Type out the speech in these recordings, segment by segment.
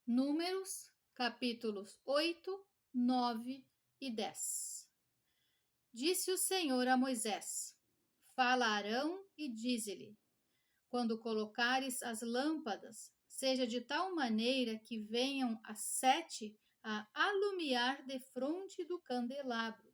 Números, capítulos 8, 9 e 10. Disse o Senhor a Moisés: Fala a Arão e dize-lhe: Quando colocares as lâmpadas, seja de tal maneira que venham as 7 a alumiar defronte do candelabro.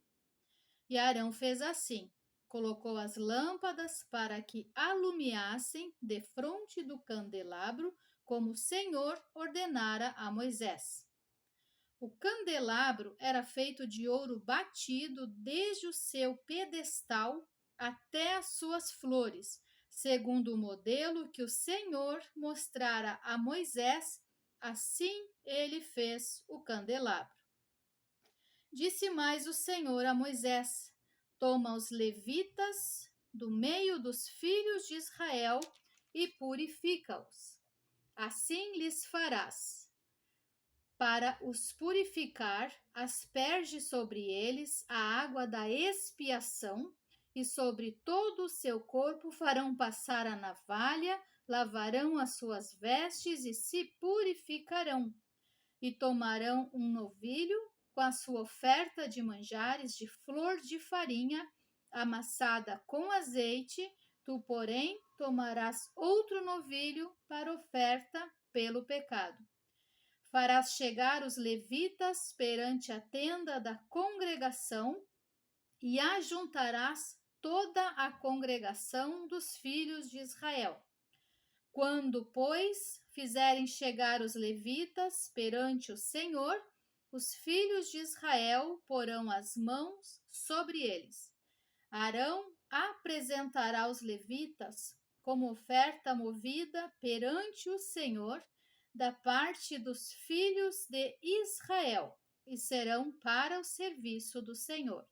E Arão fez assim: colocou as lâmpadas para que alumiassem defronte do candelabro, como o Senhor ordenara a Moisés. O candelabro era feito de ouro batido desde o seu pedestal até as suas flores, segundo o modelo que o Senhor mostrara a Moisés. Assim ele fez o candelabro. Disse mais o Senhor a Moisés: Toma os levitas do meio dos filhos de Israel e purifica-os. Assim lhes farás. Para os purificar, asperge sobre eles a água da expiação, e sobre todo o seu corpo farão passar a navalha, lavarão as suas vestes e se purificarão. E tomarão um novilho com a sua oferta de manjares de flor de farinha, amassada com azeite. Tu, porém, tomarás outro novilho para oferta pelo pecado. Farás chegar os levitas perante a tenda da congregação e ajuntarás toda a congregação dos filhos de Israel. Quando, pois, fizerem chegar os levitas perante o Senhor, os filhos de Israel porão as mãos sobre eles. Arão apresentará os levitas como oferta movida perante o Senhor da parte dos filhos de Israel, e serão para o serviço do Senhor.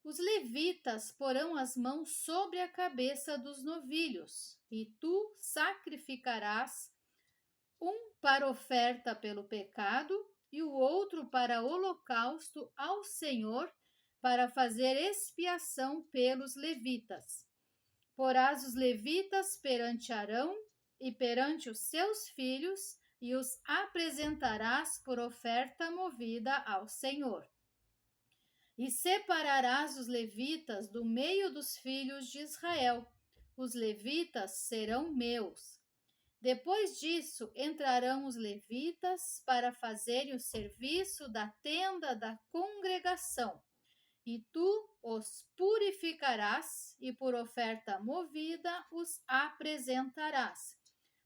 Os levitas porão as mãos sobre a cabeça dos novilhos, e tu sacrificarás um para oferta pelo pecado e o outro para holocausto ao Senhor, para fazer expiação pelos levitas. Porás os levitas perante Arão e perante os seus filhos, e os apresentarás por oferta movida ao Senhor. E separarás os levitas do meio dos filhos de Israel. Os levitas serão meus. Depois disso, entrarão os levitas para fazerem o serviço da tenda da congregação. E tu os purificarás, e por oferta movida os apresentarás.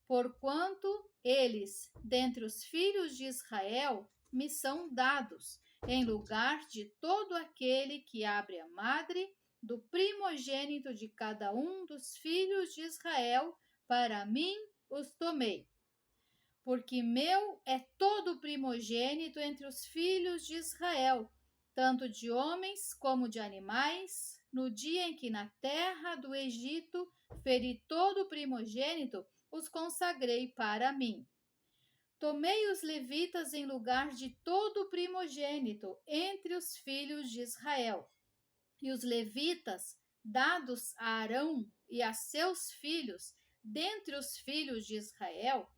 Porquanto eles, dentre os filhos de Israel, me são dados, em lugar de todo aquele que abre a madre, do primogênito de cada um dos filhos de Israel, para mim os tomei. Porque meu é todo o primogênito entre os filhos de Israel, tanto de homens como de animais. No dia em que na terra do Egito feri todo o primogênito, os consagrei para mim. Tomei os levitas em lugar de todo o primogênito entre os filhos de Israel. E os levitas, dados a Arão e a seus filhos, dentre os filhos de Israel,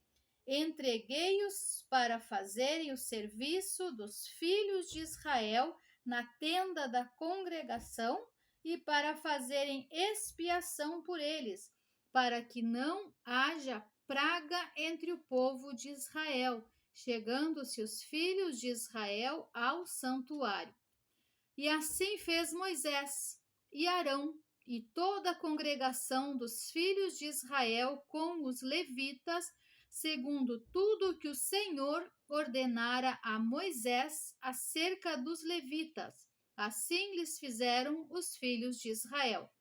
entreguei-os para fazerem o serviço dos filhos de Israel na tenda da congregação e para fazerem expiação por eles, para que não haja praga entre o povo de Israel, chegando-se os filhos de Israel ao santuário. E assim fez Moisés e Arão e toda a congregação dos filhos de Israel com os levitas, segundo tudo o que o Senhor ordenara a Moisés acerca dos levitas. Assim lhes fizeram os filhos de Israel.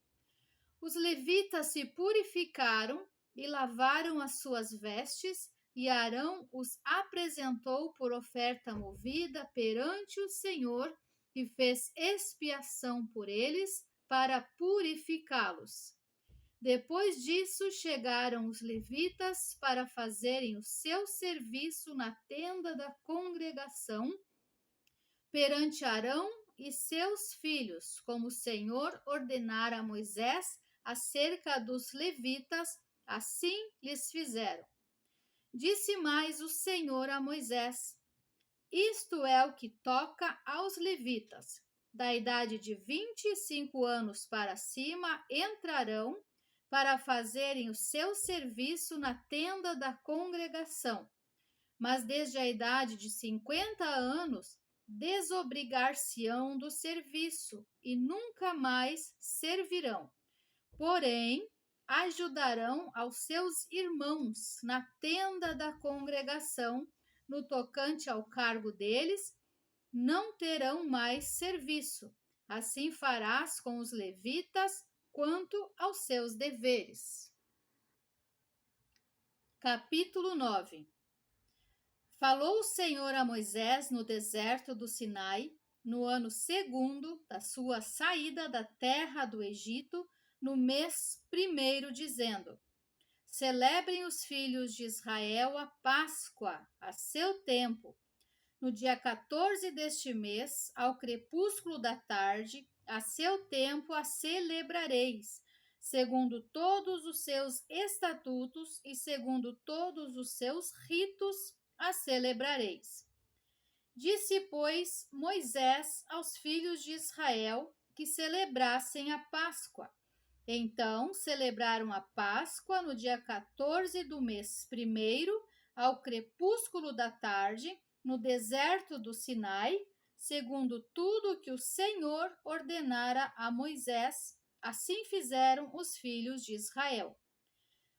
Os levitas se purificaram e lavaram as suas vestes, e Arão os apresentou por oferta movida perante o Senhor, e fez expiação por eles para purificá-los. Depois disso, chegaram os levitas para fazerem o seu serviço na tenda da congregação perante Arão e seus filhos, como o Senhor ordenara a Moisés acerca dos levitas, assim lhes fizeram. Disse mais o Senhor a Moisés: Isto é o que toca aos levitas. Da idade de 25 anos para cima entrarão para fazerem o seu serviço na tenda da congregação. Mas desde a idade de 50 anos desobrigar-se-ão do serviço e nunca mais servirão. Porém, ajudarão aos seus irmãos na tenda da congregação, no tocante ao cargo deles, não terão mais serviço. Assim farás com os levitas quanto aos seus deveres. Capítulo 9. Falou o Senhor a Moisés no deserto do Sinai, no ano segundo da sua saída da terra do Egito, no mês primeiro, dizendo: Celebrem os filhos de Israel a Páscoa, a seu tempo. No dia 14 deste mês, ao crepúsculo da tarde, a seu tempo a celebrareis, segundo todos os seus estatutos e segundo todos os seus ritos a celebrareis. Disse, pois, Moisés aos filhos de Israel que celebrassem a Páscoa. Então celebraram a Páscoa no dia 14 do mês primeiro, ao crepúsculo da tarde, no deserto do Sinai, segundo tudo que o Senhor ordenara a Moisés. Assim fizeram os filhos de Israel.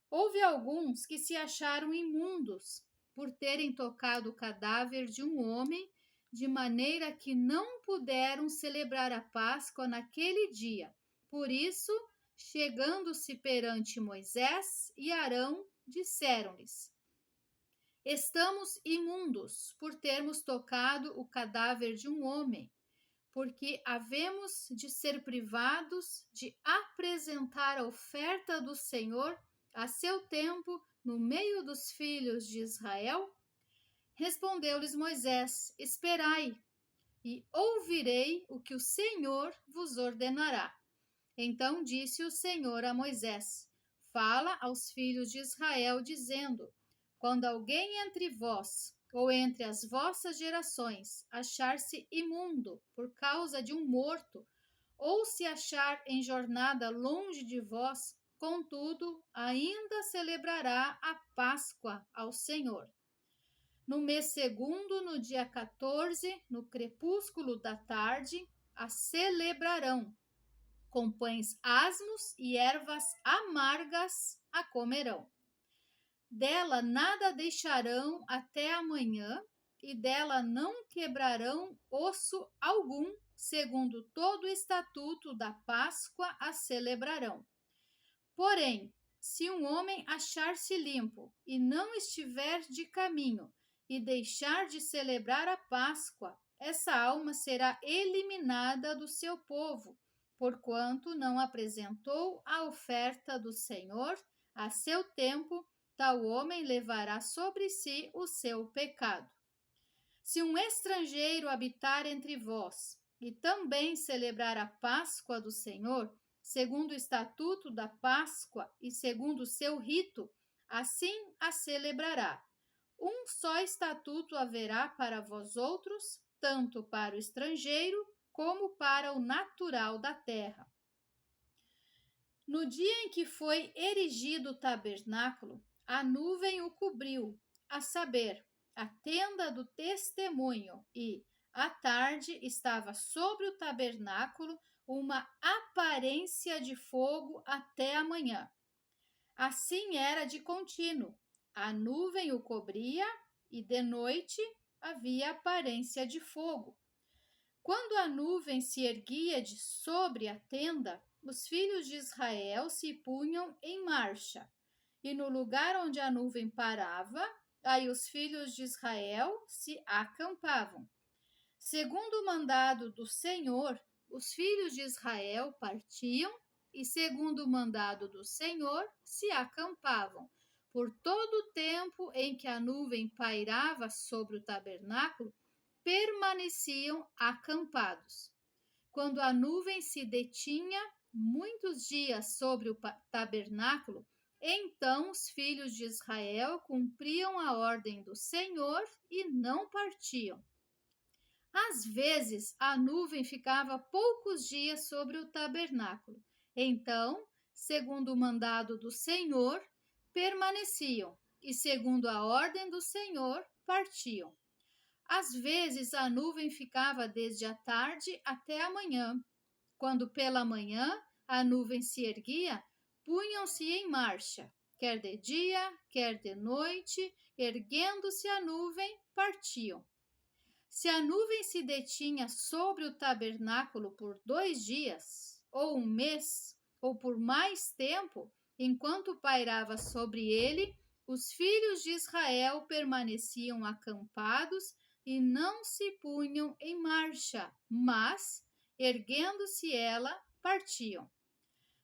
Houve alguns que se acharam imundos por terem tocado o cadáver de um homem, de maneira que não puderam celebrar a Páscoa naquele dia. Por isso, chegando-se perante Moisés e Arão, disseram-lhes: Estamos imundos por termos tocado o cadáver de um homem, porque havemos de ser privados de apresentar a oferta do Senhor a seu tempo no meio dos filhos de Israel? Respondeu-lhes Moisés: Esperai, e ouvirei o que o Senhor vos ordenará. Então disse o Senhor a Moisés: Fala aos filhos de Israel, dizendo: Quando alguém entre vós ou entre as vossas gerações achar-se imundo por causa de um morto, ou se achar em jornada longe de vós, contudo, ainda celebrará a Páscoa ao Senhor. No mês segundo, no dia 14, no crepúsculo da tarde, a celebrarão. Com pães asmos e ervas amargas a comerão. Dela nada deixarão até amanhã, e dela não quebrarão osso algum, segundo todo o estatuto da Páscoa a celebrarão. Porém, se um homem achar-se limpo e não estiver de caminho e deixar de celebrar a Páscoa, essa alma será eliminada do seu povo, porquanto não apresentou a oferta do Senhor a seu tempo, tal homem levará sobre si o seu pecado. Se um estrangeiro habitar entre vós e também celebrar a Páscoa do Senhor, segundo o estatuto da Páscoa e segundo o seu rito, assim a celebrará. Um só estatuto haverá para vós outros, tanto para o estrangeiro como para o natural da terra. No dia em que foi erigido o tabernáculo, a nuvem o cobriu, a saber, a tenda do testemunho, e, à tarde, estava sobre o tabernáculo uma aparência de fogo até a manhã. Assim era de contínuo. A nuvem o cobria e de noite havia aparência de fogo. Quando a nuvem se erguia de sobre a tenda, os filhos de Israel se punham em marcha. E no lugar onde a nuvem parava, aí os filhos de Israel se acampavam. Segundo o mandado do Senhor, os filhos de Israel partiam e, segundo o mandado do Senhor, se acampavam. Por todo o tempo em que a nuvem pairava sobre o tabernáculo, permaneciam acampados. Quando a nuvem se detinha muitos dias sobre o tabernáculo, Então os filhos de Israel cumpriam a ordem do Senhor e não partiam. Às vezes, a nuvem ficava poucos dias sobre o tabernáculo. Então, segundo o mandado do Senhor, permaneciam, e segundo a ordem do Senhor, partiam. Às vezes, a nuvem ficava desde a tarde até a manhã. Quando pela manhã a nuvem se erguia, punham-se em marcha, quer de dia, quer de noite, erguendo-se a nuvem, partiam. Se a nuvem se detinha sobre o tabernáculo por 2 dias, ou um mês, ou por mais tempo, enquanto pairava sobre ele, os filhos de Israel permaneciam acampados e não se punham em marcha, mas, erguendo-se ela, partiam.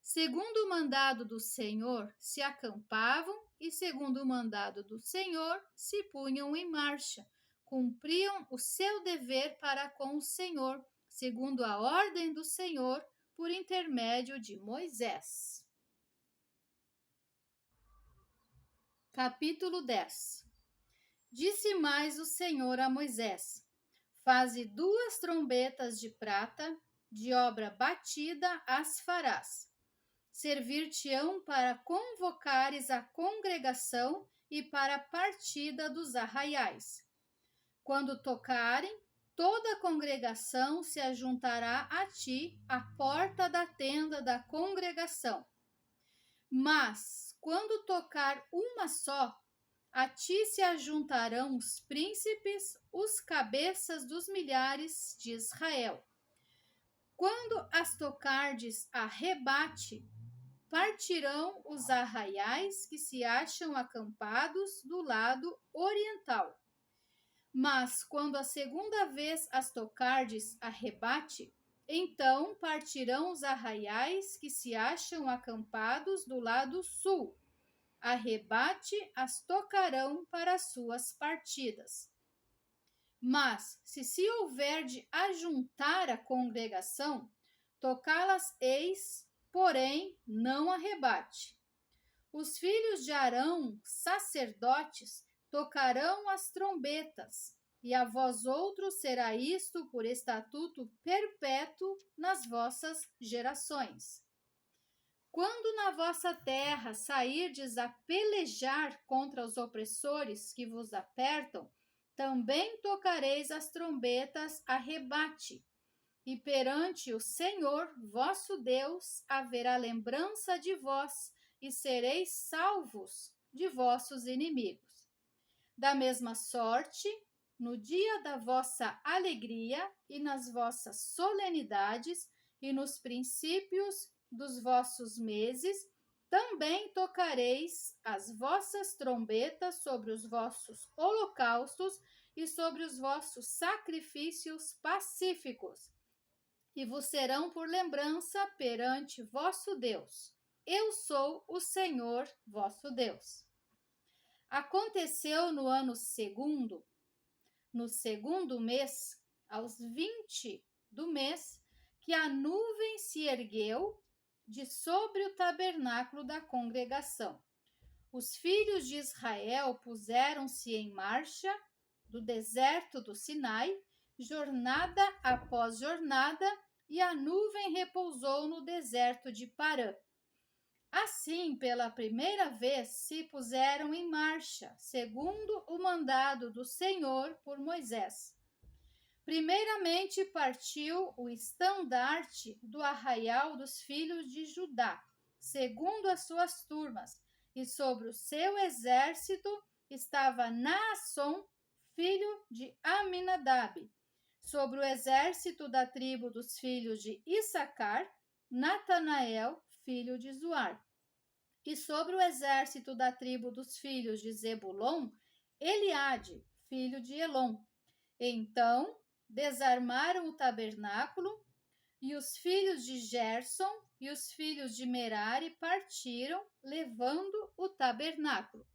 Segundo o mandado do Senhor, se acampavam e, segundo o mandado do Senhor, se punham em marcha. Cumpriam o seu dever para com o Senhor, segundo a ordem do Senhor, por intermédio de Moisés. Capítulo 10. Disse mais o Senhor a Moisés: Faze 2 trombetas de prata, de obra batida as farás. Servir-te-ão para convocares a congregação e para a partida dos arraiais. Quando tocarem, toda a congregação se ajuntará a ti à porta da tenda da congregação. Mas, quando tocar uma só, a ti se ajuntarão os príncipes, os cabeças dos milhares de Israel. Quando as tocardes a rebate, partirão os arraiais que se acham acampados do lado oriental. Mas quando a segunda vez as tocardes a rebate, então partirão os arraiais que se acham acampados do lado sul. A rebate as tocarão para as suas partidas. Mas, se houver de ajuntar a congregação, tocá-las-eis, porém não a rebate. Os filhos de Arão, sacerdotes, tocarão as trombetas, e a vós outros será isto por estatuto perpétuo nas vossas gerações. Quando na vossa terra sairdes a pelejar contra os opressores que vos apertam, também tocareis as trombetas a rebate, e perante o Senhor vosso Deus haverá lembrança de vós, e sereis salvos de vossos inimigos. Da mesma sorte, no dia da vossa alegria e nas vossas solenidades e nos princípios dos vossos meses, também tocareis as vossas trombetas sobre os vossos holocaustos e sobre os vossos sacrifícios pacíficos, e vos serão por lembrança perante vosso Deus. Eu sou o Senhor vosso Deus. Aconteceu no ano segundo, no segundo mês, aos 20 do mês, que a nuvem se ergueu de sobre o tabernáculo da congregação. Os filhos de Israel puseram-se em marcha do deserto do Sinai, jornada após jornada, e a nuvem repousou no deserto de Parã. Assim, pela primeira vez, se puseram em marcha, segundo o mandado do Senhor por Moisés. Primeiramente partiu o estandarte do arraial dos filhos de Judá, segundo as suas turmas, e sobre o seu exército estava Naasson, filho de Aminadab. Sobre o exército da tribo dos filhos de Issacar, Natanael, filho de Zuar. E sobre o exército da tribo dos filhos de Zebulon, Eliade, filho de Elon. Então desarmaram o tabernáculo, e os filhos de Gerson e os filhos de Merari partiram, levando o tabernáculo.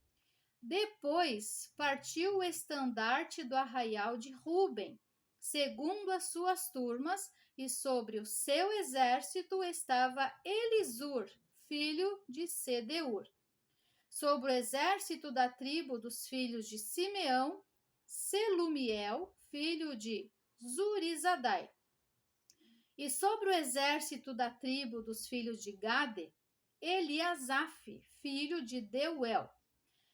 Depois partiu o estandarte do arraial de Ruben, segundo as suas turmas, e sobre o seu exército estava Elisur, filho de Sedeur. Sobre o exército da tribo dos filhos de Simeão, Selumiel, filho de Zurizadai. E sobre o exército da tribo dos filhos de Gade, Eliasaf, filho de Deuel.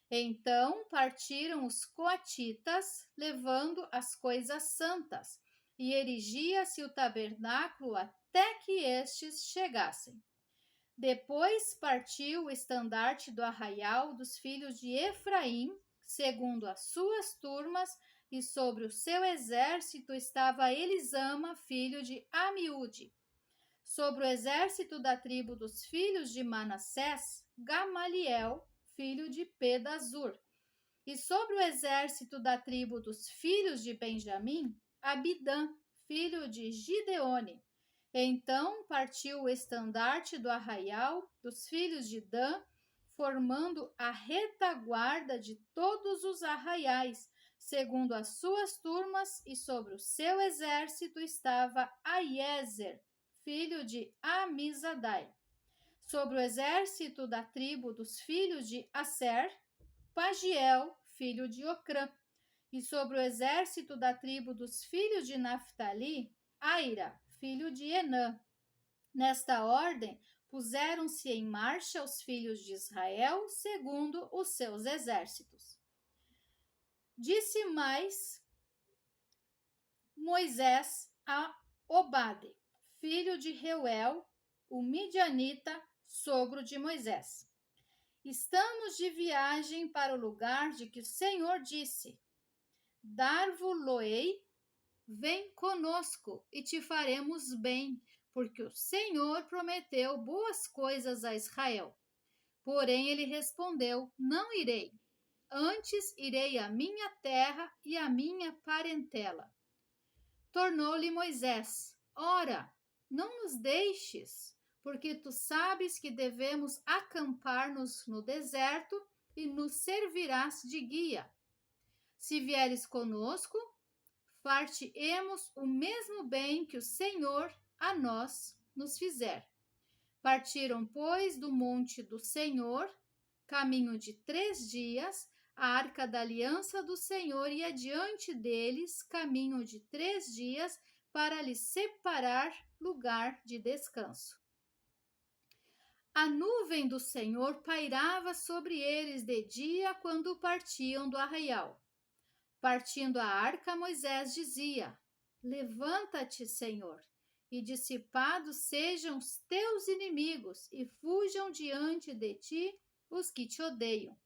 Então partiram os coatitas, levando as coisas santas, e erigia-se o tabernáculo até que estes chegassem. Depois partiu o estandarte do arraial dos filhos de Efraim, segundo as suas turmas, e sobre o seu exército estava Elisama, filho de Amiúde. Sobre o exército da tribo dos filhos de Manassés, Gamaliel, filho de Pedazur. E sobre o exército da tribo dos filhos de Benjamim, Abidã, filho de Gideone. Então partiu o estandarte do arraial dos filhos de Dan, formando a retaguarda de todos os arraiais, segundo as suas turmas, e sobre o seu exército estava Aiezer, filho de Amizadai. Sobre o exército da tribo dos filhos de Asser, Pagiel, filho de Ocrã. E sobre o exército da tribo dos filhos de Naphtali, Aira, filho de Enã. Nesta ordem, puseram-se em marcha os filhos de Israel, segundo os seus exércitos. Disse mais Moisés a Obade, filho de Reuel, o midianita, sogro de Moisés: Estamos de viagem para o lugar de que o Senhor disse: Dar-vo-lo-ei, vem conosco e te faremos bem, porque o Senhor prometeu boas coisas a Israel. Porém ele respondeu: Não irei, antes irei à minha terra e à minha parentela. Tornou-lhe Moisés: Ora, não nos deixes, porque tu sabes que devemos acampar-nos no deserto e nos servirás de guia. Se vieres conosco, far-te-emos o mesmo bem que o Senhor a nós nos fizer. Partiram, pois, do monte do Senhor, caminho de 3 dias, a arca da aliança do Senhor ia diante deles, caminho de 3 dias, para lhes separar lugar de descanso. A nuvem do Senhor pairava sobre eles de dia quando partiam do arraial. Partindo a arca, Moisés dizia: Levanta-te, Senhor, e dissipados sejam os teus inimigos, e fujam diante de ti os que te odeiam.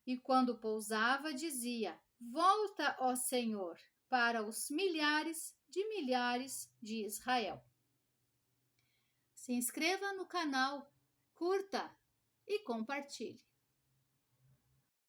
E quando pousava, dizia: Volta, ó Senhor, para os milhares de Israel. Se inscreva no canal, curta e compartilhe.